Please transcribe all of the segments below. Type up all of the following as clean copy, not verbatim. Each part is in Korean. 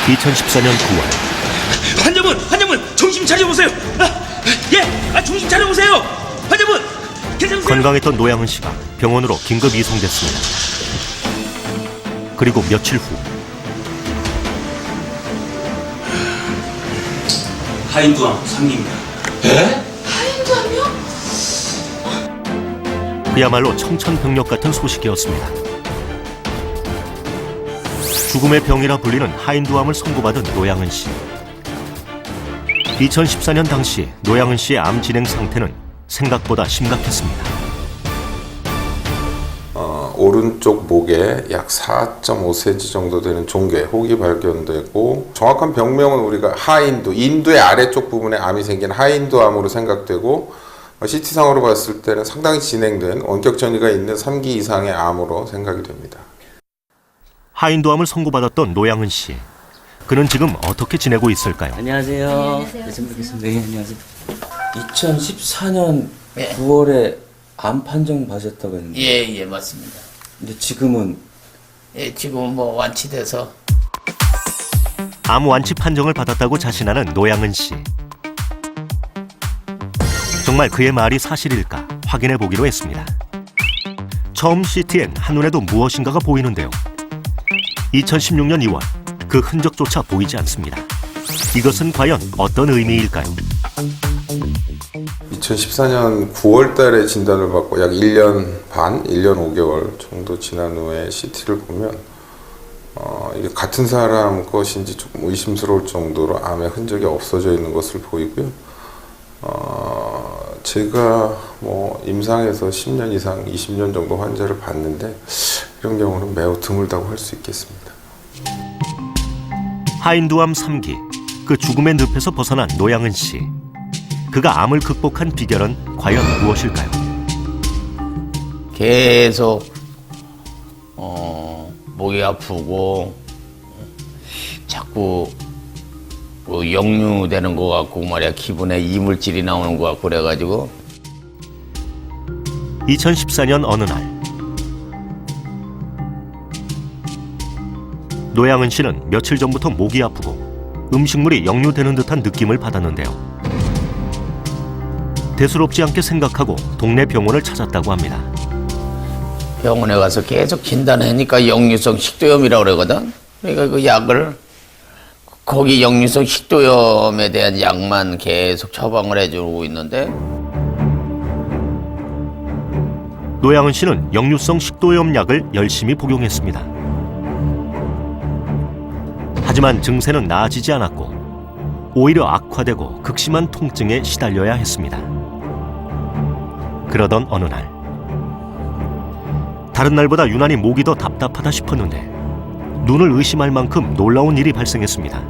2014년 9월 환자분 정신 차려보세요. 정신 차려보세요. 환자분 괜찮으세요? 건강했던 노양은 씨가 병원으로 긴급 이송됐습니다. 그리고 며칠 후 하인두암 3기입니다. 하인두암이요? 그야말로 청천벽력 같은 소식이었습니다. 죽음의 병이라 불리는 하인두암을 선고받은 노양은 씨. 2014년 당시 노양은 씨의 암 진행 상태는 생각보다 심각했습니다. 오른쪽 목에 약 4.5cm 정도 되는 종괴, 혹이 발견되고 정확한 병명은 우리가 하인두, 인두의 아래쪽 부분에 암이 생긴 하인두암으로 생각되고 CT상으로 봤을 때는 상당히 진행된 원격 전이가 있는 3기 이상의 암으로 생각이 됩니다. 하인두암을 선고받았던 노양은 씨. 그는 지금 어떻게 지내고 있을까요? 안녕하세요. 네, 안녕하세요. 네, 안녕하세요. 2014년 9월에 암 판정 받으셨다고 했는데. 예, 맞습니다. 근데 지금은 지금 뭐 완치돼서. 암 완치 판정을 받았다고 자신하는 노양은 씨. 정말 그의 말이 사실일까 확인해 보기로 했습니다. 처음 CT엔 한눈에도 무엇인가가 보이는데요. 2016년 2월 그 흔적조차 보이지 않습니다. 이것은 과연 어떤 의미일까요? 2014년 9월 달에 진단을 받고 약 1년 반, 1년 5개월 정도 지난 후에 CT를 보면 이게 같은 사람 것인지 조금 의심스러울 정도로 암의 흔적이 없어져 있는 것을 보이고요. 제가 임상에서 10년 이상, 20년 정도 환자를 봤는데 이런 경우는 매우 드물다고 할 수 있겠습니다. 하인두암 3기, 그 죽음의 늪에서 벗어난 노양은 씨. 그가 암을 극복한 비결은 과연 무엇일까요? 계속 목이 아프고 자꾸 역류되는 것 같고 말이야, 기분에 이물질이 나오는 것 같고 그래가지고. 2014년 어느 날 노양은 씨는 며칠 전부터 목이 아프고 음식물이 역류되는 듯한 느낌을 받았는데요. 대수롭지 않게 생각하고 동네 병원을 찾았다고 합니다. 병원에 가서 계속 진단하니까 역류성 식도염이라고 그러거든. 그러니까 그 약을, 거기 역류성 식도염에 대한 약만 계속 처방을 해주고 있는데. 노양은 씨는 역류성 식도염 약을 열심히 복용했습니다. 하지만 증세는 나아지지 않았고 오히려 악화되고 극심한 통증에 시달려야 했습니다. 그러던 어느 날, 다른 날보다 유난히 목이 더 답답하다 싶었는데 눈을 의심할 만큼 놀라운 일이 발생했습니다.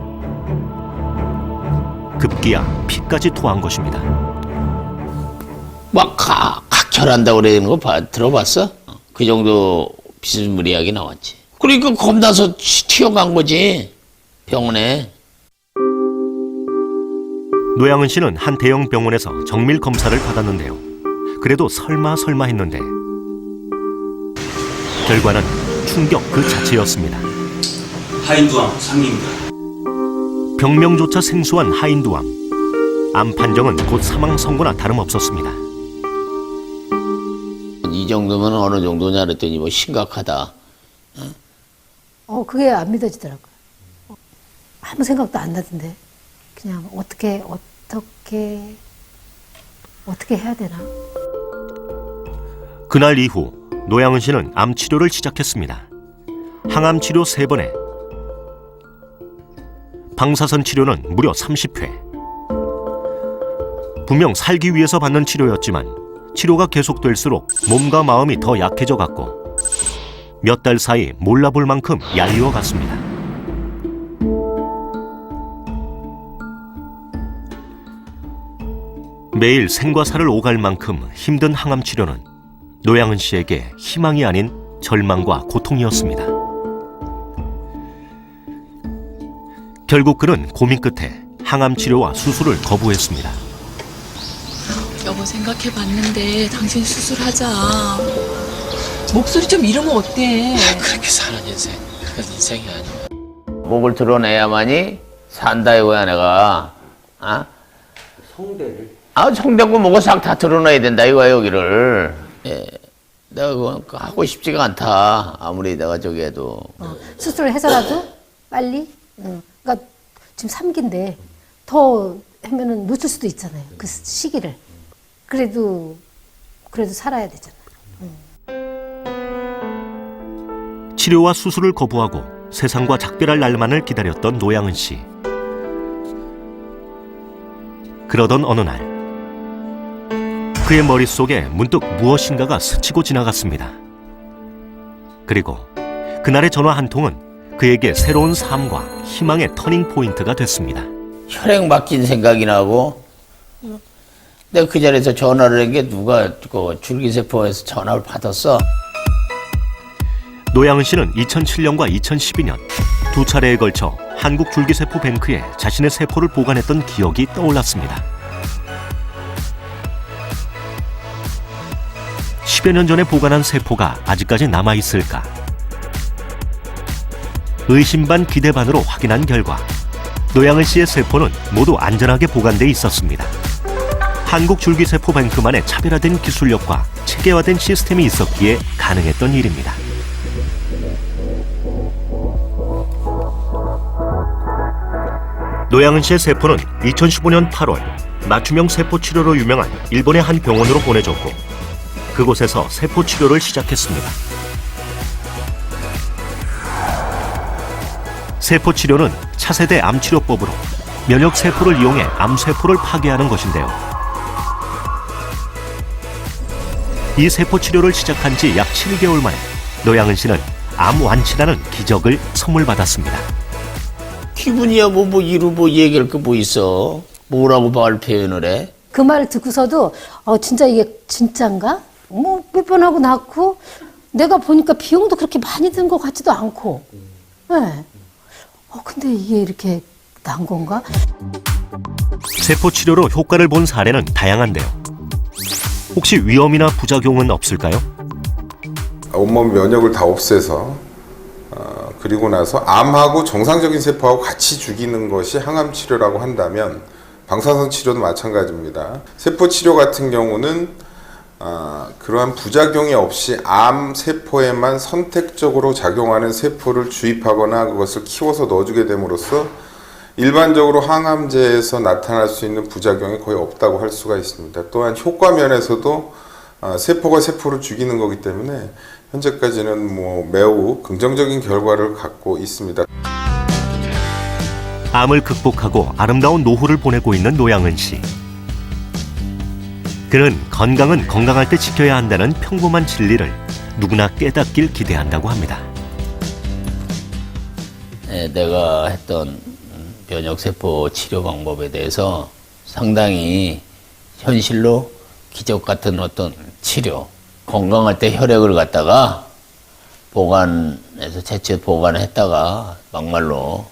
급기야 피까지 토한 것입니다. 막 각혈한다고 그러는 거 들어봤어? 그 정도 비스무리하게 나왔지. 그러니까 겁나서 튀어간 거지, 병원에. 노양은 씨는 한 대형 병원에서 정밀 검사를 받았는데요. 그래도 설마 했는데 결과는 충격 그 자체였습니다. 하인두암 3기입니다. 병명조차 생소한 하인두암. 암 판정은 곧 사망 선고나 다름없었습니다. 이 정도면 어느 정도냐 그랬더니 뭐 심각하다. 그게 안 믿어지더라고요. 아무 생각도 안 나던데. 그냥 어떻게 해야 되나? 그날 이후 노양은 씨는 암 치료를 시작했습니다. 항암 치료 3번에 방사선 치료는 무려 30회. 분명 살기 위해서 받는 치료였지만 치료가 계속될수록 몸과 마음이 더 약해져 갔고 몇 달 사이 몰라볼 만큼 얄리워 갔습니다. 매일 생과 사를 오갈 만큼 힘든 항암 치료는 노양은 씨에게 희망이 아닌 절망과 고통이었습니다. 결국 그는 고민 끝에 항암 치료와 수술을 거부했습니다. 여보 생각해봤는데 당신 수술하자. 목소리 좀 이러면 어때? 그렇게 사는 인생, 그건 인생이 아니야. 목을 드러내야만이 산다 이거야 내가. 아? 성대를 성대고 뭐고 싹 다 드러내야 된다 이거야 여기를. 예. 내가 그거 하고 싶지가 않다. 아무리 내가 저기 해도. 수술을 해서라도 빨리. 그러니까 지금 3기인데 더 하면은 놓칠 수도 있잖아요. 그 시기를. 그래도 살아야 되잖아요. 치료와 수술을 거부하고 세상과 작별할 날만을 기다렸던 노양은 씨. 그러던 어느 날 그의 머릿속에 문득 무엇인가가 스치고 지나갔습니다. 그리고 그날의 전화 한 통은 그에게 새로운 삶과 희망의 터닝 포인트가 됐습니다. 혈액 맡긴 생각이 나고 내가 그 자리에서 전화를 한 게 누가 그 줄기세포에서 전화를 받았어. 노양은 씨는 2007년과 2012년 두 차례에 걸쳐 한국줄기세포뱅크에 자신의 세포를 보관했던 기억이 떠올랐습니다. 10여 년 전에 보관한 세포가 아직까지 남아있을까? 의심 반 기대 반으로 확인한 결과 노양은 씨의 세포는 모두 안전하게 보관돼 있었습니다. 한국줄기세포뱅크만의 차별화된 기술력과 체계화된 시스템이 있었기에 가능했던 일입니다. 노양은 씨의 세포는 2015년 8월 맞춤형 세포 치료로 유명한 일본의 한 병원으로 보내졌고 그곳에서 세포 치료를 시작했습니다. 세포 치료는 차세대 암치료법으로 면역 세포를 이용해 암세포를 파괴하는 것인데요. 이 세포 치료를 시작한 지 약 7개월 만에 노양은 씨는 암 완치라는 기적을 선물 받았습니다. 기분이야 뭐 이루 뭐 얘기할 게 뭐 있어. 뭐라고 말 표현을 해? 그 말을 듣고서도 진짜 이게 진짠가? 뭐 몇 번 하고 낳고 내가 보니까 비용도 그렇게 많이 든 것 같지도 않고. 네. 근데 이게 이렇게 난 건가? 세포 치료로 효과를 본 사례는 다양한데요. 혹시 위험이나 부작용은 없을까요? 온몸 면역을 다 없애서 그리고 나서 암하고 정상적인 세포하고 같이 죽이는 것이 항암 치료라고 한다면 방사선 치료도 마찬가지입니다. 세포 치료 같은 경우는 그러한 부작용이 없이 암 세포에만 선택적으로 작용하는 세포를 주입하거나 그것을 키워서 넣어주게 됨으로써 일반적으로 항암제에서 나타날 수 있는 부작용이 거의 없다고 할 수가 있습니다. 또한 효과 면에서도 세포가 세포를 죽이는 거기 때문에 현재까지는 매우 긍정적인 결과를 갖고 있습니다. 암을 극복하고 아름다운 노후를 보내고 있는 노양은 씨. 그는 건강은 건강할 때 지켜야 한다는 평범한 진리를 누구나 깨닫길 기대한다고 합니다. 내가 했던 면역세포 치료 방법에 대해서 상당히 현실로 기적 같은 어떤 치료, 건강할 때 혈액을 갖다가 보관해서 채취 보관했다가 막말로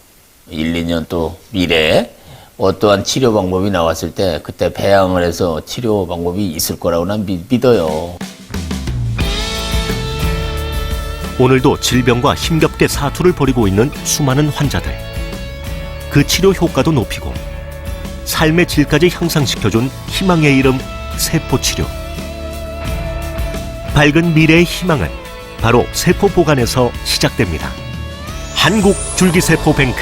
1, 2년 또 미래에 어떠한 치료 방법이 나왔을 때 그때 배양을 해서 치료 방법이 있을 거라고 난 믿어요. 오늘도 질병과 힘겹게 사투를 벌이고 있는 수많은 환자들. 그 치료 효과도 높이고 삶의 질까지 향상시켜준 희망의 이름 세포치료. 밝은 미래의 희망은 바로 세포 보관에서 시작됩니다. 한국줄기세포뱅크.